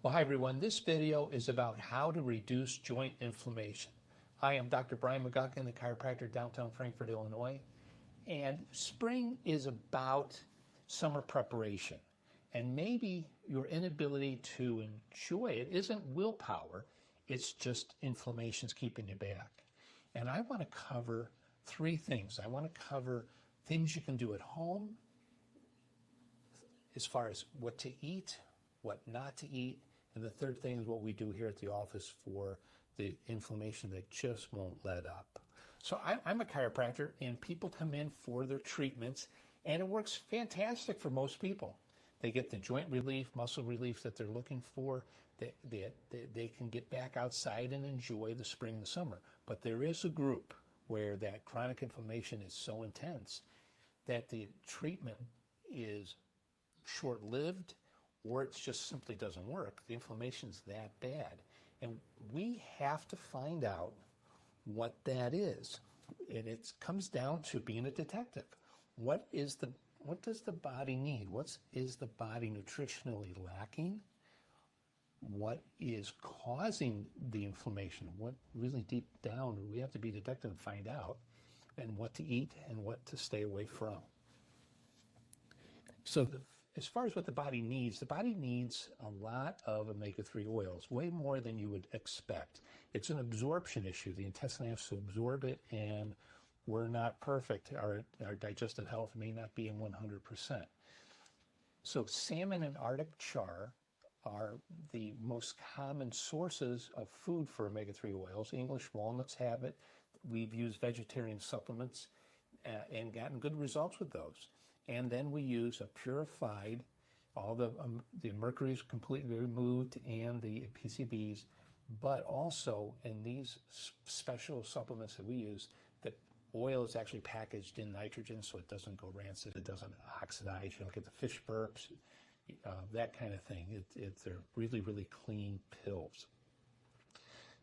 Well, hi everyone. This video is about how to reduce joint inflammation. Hi, I'm Dr. Brian McGuckin, the chiropractor downtown Frankfort, Illinois. And spring is about summer preparation. And maybe your inability to enjoy it isn't willpower, it's just inflammation's keeping you back. And I want to cover three things. I want to cover things you can do at home as far as what to eat, what not to eat, and the third thing is what we do here at the office for the inflammation that just won't let up. So I'm a chiropractor, and people come in for their treatments, and it works fantastic for most people. They get the joint relief, muscle relief that they're looking for. They can get back outside and enjoy the spring and the summer. But there is a group where that chronic inflammation is so intense that the treatment is short-lived, or it just simply doesn't work. The inflammation is that bad. And we have to find out what that is. And it comes down to being a detective. What does the body need? What is the body nutritionally lacking? What is causing the inflammation? What really deep down we have to be detective and find out, and what to eat and what to stay away from. So as far as what the body needs a lot of omega-3 oils, way more than you would expect. It's an absorption issue. The intestine has to absorb it, and we're not perfect. Our digestive health may not be in 100%. So salmon and Arctic char are the most common sources of food for omega-3 oils. English walnuts have it. We've used vegetarian supplements and gotten good results with those. And then we use a purified, all the mercury is completely removed and the PCBs, but also in these special supplements that we use, the oil is actually packaged in nitrogen so it doesn't go rancid, it doesn't oxidize, you don't get the fish burps, that kind of thing. They're really, really clean pills.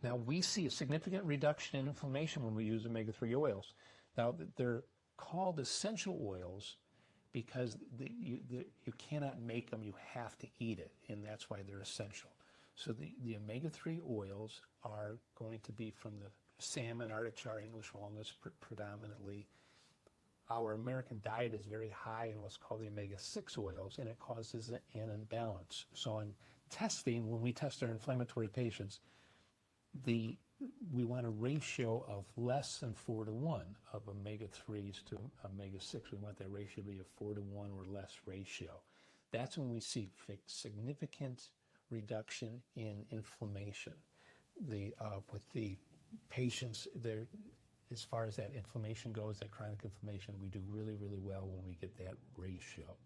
Now we see a significant reduction in inflammation when we use omega-3 oils. Now they're called essential oils because you cannot make them, you have to eat it, and that's why they're essential. So the omega-3 oils are going to be from the salmon, Arctic char, English walnuts predominantly. Our American diet is very high in what's called the omega-6 oils, and it causes an imbalance. So in testing, when we test our inflammatory patients, we want a ratio of less than 4-to-1 of omega-3s to omega-6. We want that ratio to be a 4-to-1 or less ratio. That's when we see significant reduction in inflammation. With the patients, as far as that inflammation goes, that chronic inflammation, we do really, really well when we get that ratio.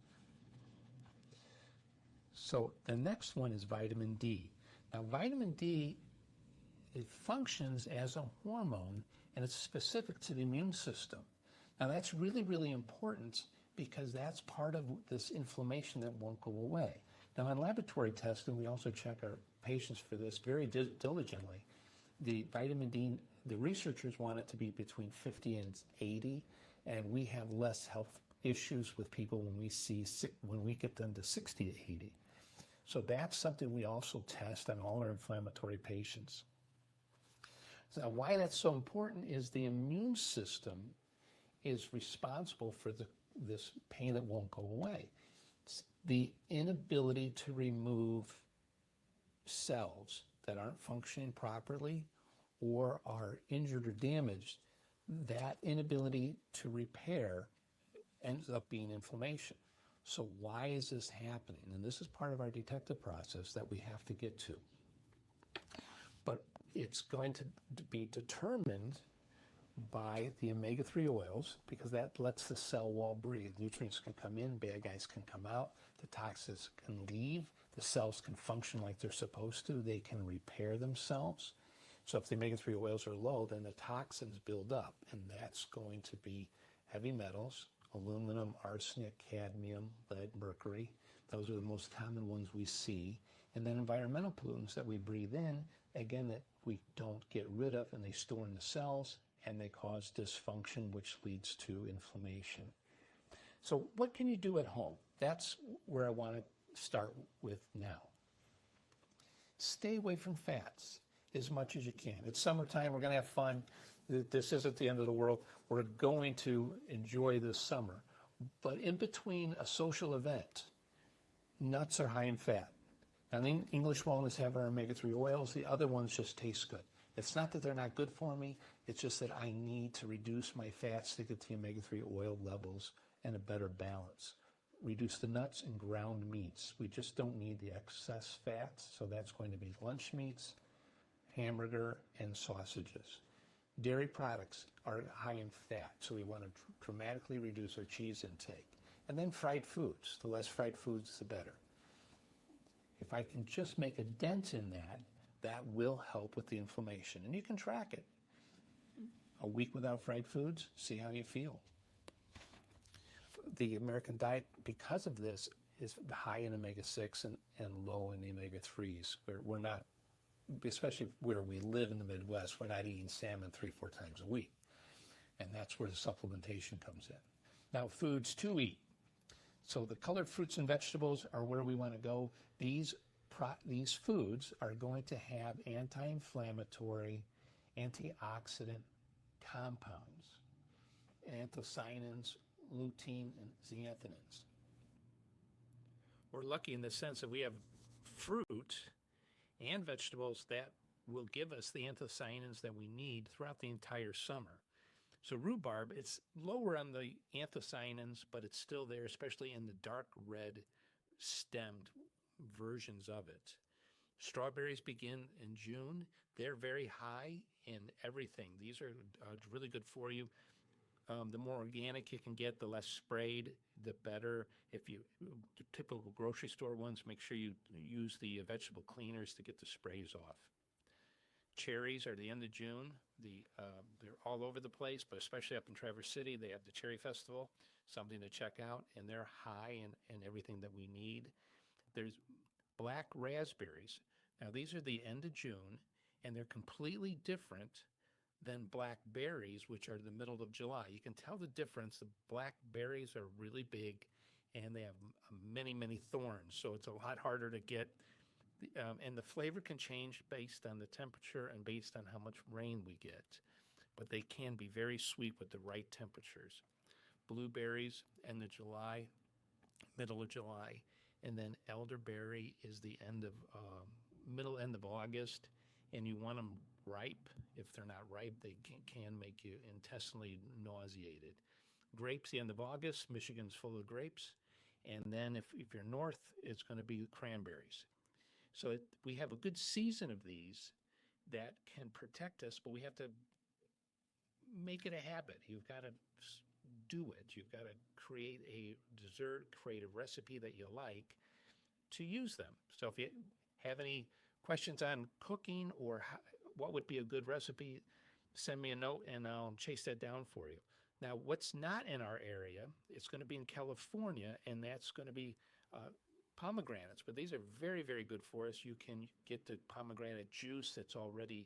So the next one is vitamin D. Now vitamin D, it functions as a hormone, and it's specific to the immune system. Now that's really, really important because that's part of this inflammation that won't go away. Now in laboratory testing, we also check our patients for this very diligently. The vitamin D, the researchers want it to be between 50 and 80, and we have less health issues with people when we get them to 60 to 80. So that's something we also test on all our inflammatory patients. Now, why that's so important is the immune system is responsible for this pain that won't go away. It's the inability to remove cells that aren't functioning properly or are injured or damaged. That inability to repair ends up being inflammation. So why is this happening? And this is part of our detective process that we have to get to. But it's going to be determined by the omega-3 oils because that lets the cell wall breathe. Nutrients can come in, bad guys can come out, the toxins can leave, the cells can function like they're supposed to, they can repair themselves. So if the omega-3 oils are low, then the toxins build up, and that's going to be heavy metals, aluminum, arsenic, cadmium, lead, mercury. Those are the most common ones we see. And then environmental pollutants that we breathe in, again, that we don't get rid of, and they store in the cells, and they cause dysfunction, which leads to inflammation. So what can you do at home? That's where I want to start with now. stay away from fats as much as you can. It's summertime. We're going to have fun. This isn't the end of the world. We're going to enjoy this summer. But in between a social event, nuts are high in fat. Now, the English walnuts have our omega-3 oils. The other ones just taste good. It's not that they're not good for me. It's just that I need to reduce my fats to get the omega-3 oil levels and a better balance. Reduce the nuts and ground meats. We just don't need the excess fats, so that's going to be lunch meats, hamburger, and sausages. Dairy products are high in fat, so we want to dramatically reduce our cheese intake. And then fried foods. The less fried foods, the better. If I can just make a dent in that, that will help with the inflammation. And you can track it. A week without fried foods, see how you feel. The American diet, because of this, is high in omega-6 and low in the omega-3s. We're not, especially where we live in the Midwest, we're not eating salmon 3-4 times a week. And that's where the supplementation comes in. Now, foods to eat. So the colored fruits and vegetables are where we want to go. These foods are going to have anti-inflammatory, antioxidant compounds, anthocyanins, lutein, and zeaxanthins. We're lucky in the sense that we have fruit and vegetables that will give us the anthocyanins that we need throughout the entire summer. So rhubarb, it's lower on the anthocyanins, but it's still there, especially in the dark red stemmed versions of it. Strawberries begin in June. They're very high in everything. These are really good for you. The more organic you can get, the less sprayed, the better. If you, the typical grocery store ones, make sure you use the vegetable cleaners to get the sprays off. Cherries are the end of June. They're all over the place, but especially up in Traverse City, they have the Cherry Festival, something to check out, and they're high in everything that we need. There's black raspberries. Now, these are the end of June, and they're completely different than blackberries, which are the middle of July. You can tell the difference. The blackberries are really big, and they have many, many thorns, so it's a lot harder to get. And the flavor can change based on the temperature and based on how much rain we get, but they can be very sweet with the right temperatures. Blueberries end of July, middle of July, and then elderberry is the end of middle end of August, and you want them ripe. If they're not ripe, they can make you intestinally nauseated. Grapes, the end of August. Michigan's full of grapes, and then if you're north, it's going to be cranberries. So we have a good season of these that can protect us, but we have to make it a habit. You've got to do it. You've got to create a dessert, create a recipe that you like to use them. So if you have any questions on cooking or what would be a good recipe, send me a note and I'll chase that down for you. Now, what's not in our area, it's going to be in California, and that's going to be pomegranates, but these are very, very good for us. You can get the pomegranate juice that's already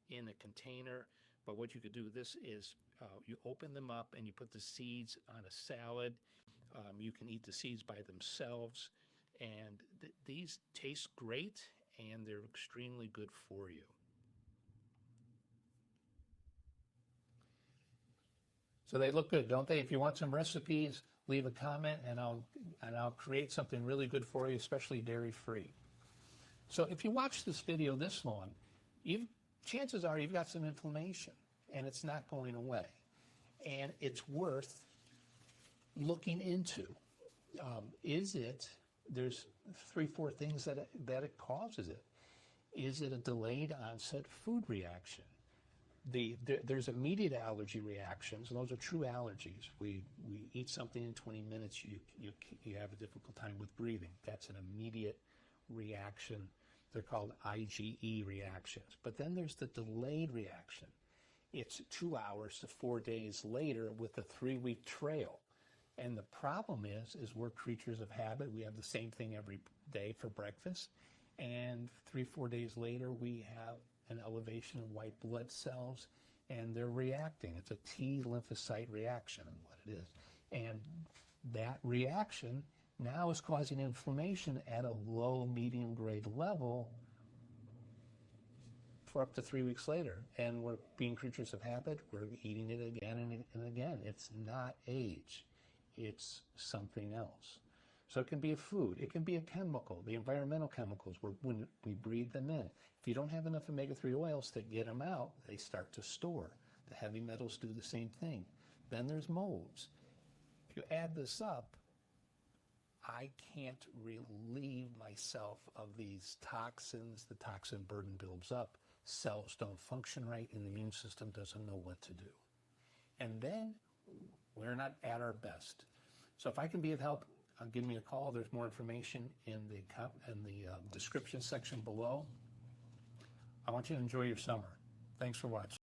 in a container, but what you could do with this is you open them up and you put the seeds on a salad. You can eat the seeds by themselves, and these taste great, and they're extremely good for you. So they look good, don't they? If you want some recipes, leave a comment, and I'll create something really good for you, especially dairy-free. So if you watch this video this long, chances are you've got some inflammation, and it's not going away. And it's worth looking into. There's 3-4 things that it causes it. Is it a delayed onset food reaction? There's immediate allergy reactions, and those are true allergies. We eat something in 20 minutes, you have a difficult time with breathing. That's an immediate reaction. They're called IgE reactions. But then there's the delayed reaction. It's 2 hours to 4 days later with a 3-week trail. And the problem is we're creatures of habit. We have the same thing every day for breakfast. And 3-4 days later, we have an elevation of white blood cells, and they're reacting. It's a T lymphocyte reaction, is what it is. And that reaction now is causing inflammation at a low, medium grade level for up to 3 weeks later. And we're being creatures of habit. We're eating it again and again. It's not age. It's something else. So it can be a food. It can be a chemical, the environmental chemicals, when we breathe them in. If you don't have enough omega-3 oils to get them out, they start to store. The heavy metals do the same thing. Then there's molds. If you add this up, I can't relieve myself of these toxins. The toxin burden builds up. Cells don't function right, and the immune system doesn't know what to do. And then we're not at our best. So if I can be of help, give me a call. There's more information in the description section below. I want you to enjoy your summer. Thanks for watching.